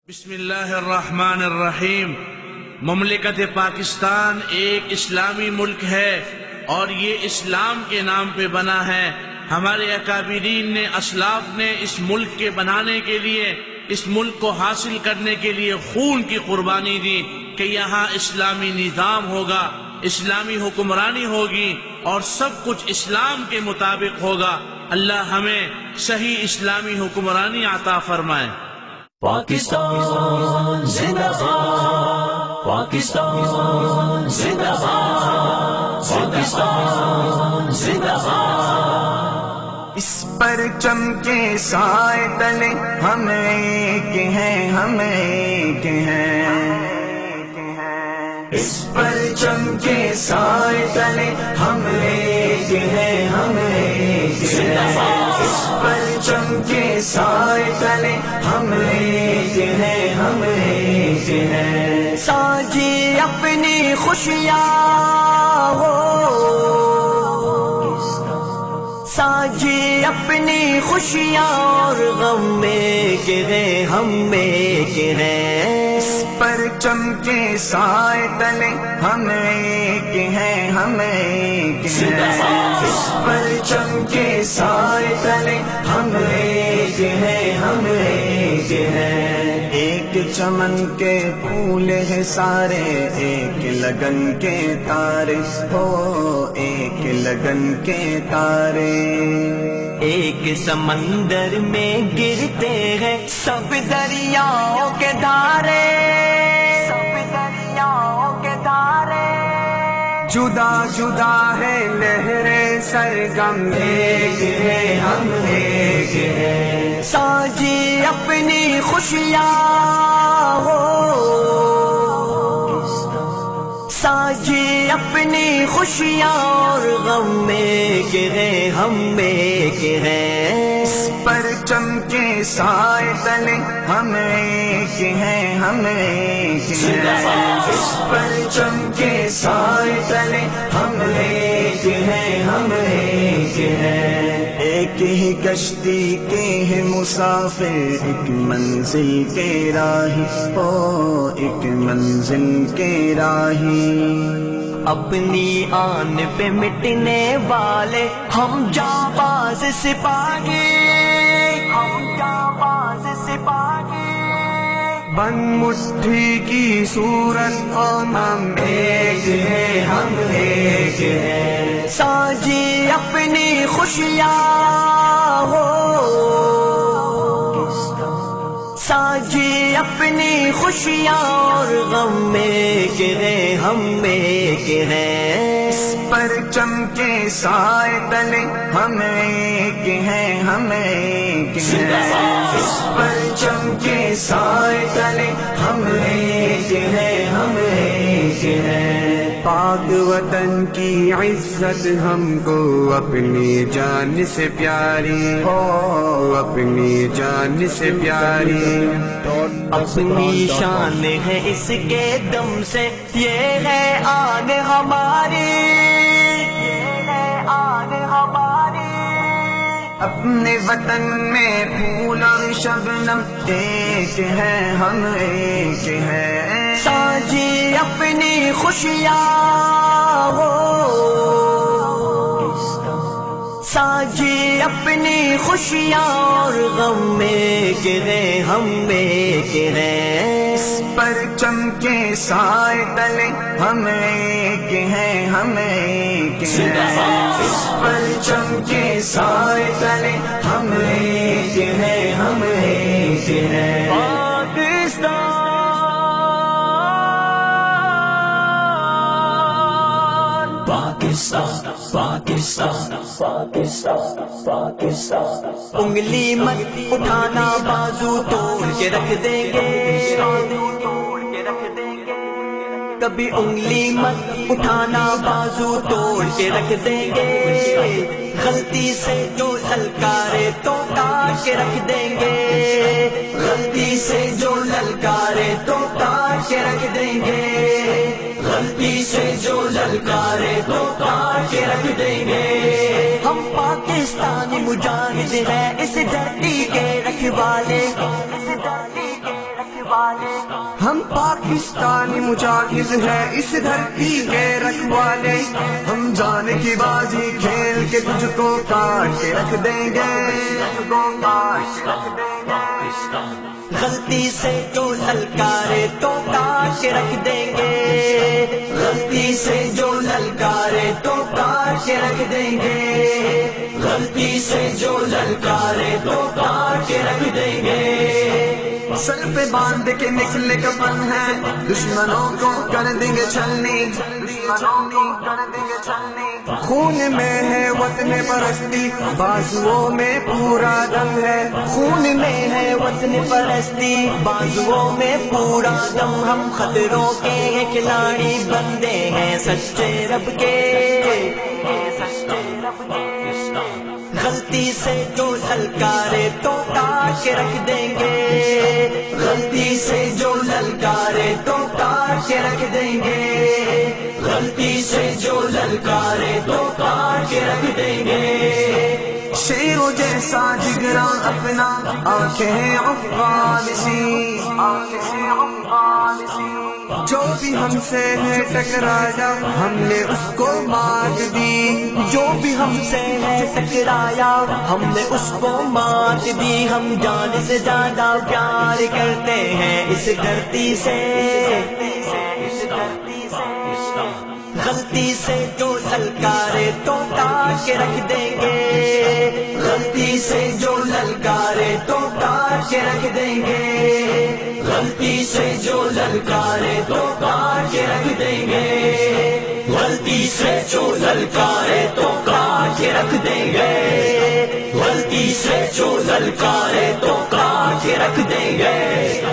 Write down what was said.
بسم اللہ الرحمن الرحیم۔ مملکت پاکستان ایک اسلامی ملک ہے اور یہ اسلام کے نام پہ بنا ہے۔ ہمارے اکابرین نے، اسلاف نے اس ملک کے بنانے کے لیے، اس ملک کو حاصل کرنے کے لیے خون کی قربانی دی کہ یہاں اسلامی نظام ہوگا، اسلامی حکمرانی ہوگی اور سب کچھ اسلام کے مطابق ہوگا۔ اللہ ہمیں صحیح اسلامی حکمرانی عطا فرمائے۔ پاکستان زندہ باد، پاکستان زندہ باد، پاکستان زندہ باد۔ اس پرچم کے سائے تلے ہم ایک ہیں، ہم ایک ہیں۔ اس پرچم کے سائے تلے ہم ایک ہیں، ہم ایک ہیں۔ اس پرچم کے سائے تلے ہم ایک ہیں، ہم ایک ہیں۔ ساجی اپنی خوشیاں ہو، ساجی اپنی خوشیاں اور غم میں کے ہیں، ہم میں کے ہیں۔ اس پرچم کے سائے تلے ہم ایک ہیں، ہم ایک ہیں۔ اس پرچم کے سائے تلے ہم ایک ہیں، ہم ایک ہیں۔ ایک چمن کے پھول ہے سارے، ایک لگن کے تارے ہو، ایک لگن کے تارے۔ ایک سمندر میں گرتے ہیں سب دریاؤں کے دھارے، سب دریاؤں کے دھارے۔ جدا جدا ہے لہریں سرگم، ایک ہے ہم ایک ہے۔ ساجی اپنی خوشیاں ہو، ساجی اپنی خوشیاں اور غم میں کے ہیں، ہم میں کے ہیں۔ اس پرچم کے سائے تلے ہم ایک ہیں، ہم ایک ہیں۔ اس پرچم کے سائے تلے ہم ایک ہیں، ہم ایک ہیں۔ ایک ہی کشتی کے ہیں مسافر، ایک منزل کے راہی ہو، ایک منزل کے راہی۔ اپنی آن پہ مٹنے والے ہم جانباز سپاہی، ہم جانباز سپاہی۔ بند مٹھی کی صورت اور ہم ایک ہیں، ہم ایک ہیں۔ ساجی اپنی خوشیاں ہو، ساجی اپنی خوشیاں اور غم میں کے ہیں، ہم میں کے ہیں۔ اس پرچم کے سائے تلے ہم ایک ہیں، ہم ایک ہیں۔ اس پرچم کے سائے تلے ہم ایک ہیں، ہم ایک ہیں۔ پاک وطن کی عزت ہم کو اپنی جان سے پیاری ہو، اپنی جان سے پیاری۔ اپنی شان ہے اس کے دم سے، یہ ہے آن ہماری، یہ ہے آن ہماری۔ اپنے وطن میں پھول اور شبنم ایک ہے، ہم ایک ہیں۔ ساجی اپنی خوشیاں ہو، ساجی اپنی خوشیاں اور غم میں کے ہیں، ہم میں کے ہیں۔ اس پرچم کے سائے تلے ہم ایک ہیں، ہم ایک ہیں۔ اس پرچم کے سائے تلے ہم ایک ہیں، ہم ایک ہیں۔ پاکستان، پاکستان، پاکستان، پاکستان، پاکستان۔ انگلی مت اٹھانا، بازو توڑ کے رکھ دیں گے، کبھی انگلی مت اٹھانا، بازو توڑ کے رکھ دیں گے۔ غلطی سے جو للکارے تو کاٹ کے رکھ دیں گے، غلطی سے جو للکارے تو کاٹ کے رکھ دیں گے، غلطی سے جو للکارے تو کاٹ کے رکھ دیں گے۔ ہم پاکستانی مجاہد ہیں، اس دھرتی کے رکھوالے، اس دھرتی کے رکھوالے۔ ہم پاکستانی مجاہد ہیں اس دھرتی کے رکھوالے، ہم جان کی بازی کھیل کے تجھ کو کاٹ کے رکھ دیں گے، غلطی سے جو للکارے تو کاٹ کے رکھ دیں گے، غلطی سے جو للکارے تو کاٹ کے رکھ دیں گے، غلطی سے جو للکارے تو کاٹ کے رکھ دیں گے، سر پہ باندھ کے نکلے کفن ہے، دشمنوں کو کر دیں گے چھلنی، خون میں ہے وطن پرستی، بازوؤں میں پورا دم ہے، خون میں ہے وطن پرستی، بازوؤں میں پورا دم، ہم خطروں کے کھلاڑی بندے ہیں سچے رب کے، غلطی سے جو للکارے تو کاٹ کے رکھ دیں گے، غلطی سے جو للکارے تو کاٹ کے رکھ دیں گے، غلطی سے جو للکارے تو کاٹ کے رکھ دیں گے، شیروں جیسا جگرا اپنا، آنکھیں افغان سی، جو بھی ہم سے ہے ٹکرایا ہم نے اس کو مات دی، جو بھی ہم سے ہے ٹکرایا ہم نے اس کو مات دی، ہم جان سے زیادہ پیار کرتے ہیں اس دھرتی سے، غلطی سے جو للکارے تو کاٹ کے رکھ دیں گے، غلطی سے جو للکارے تو کاٹ کے رکھ دیں گے، غلطی سے جو للکارے تو کاٹ کے رکھ دیں گے، غلطی سے جو للکارے تو کاٹ کے رکھ دیں گے، غلطی سے جو للکارے تو کاٹ کے رکھ دیں گے۔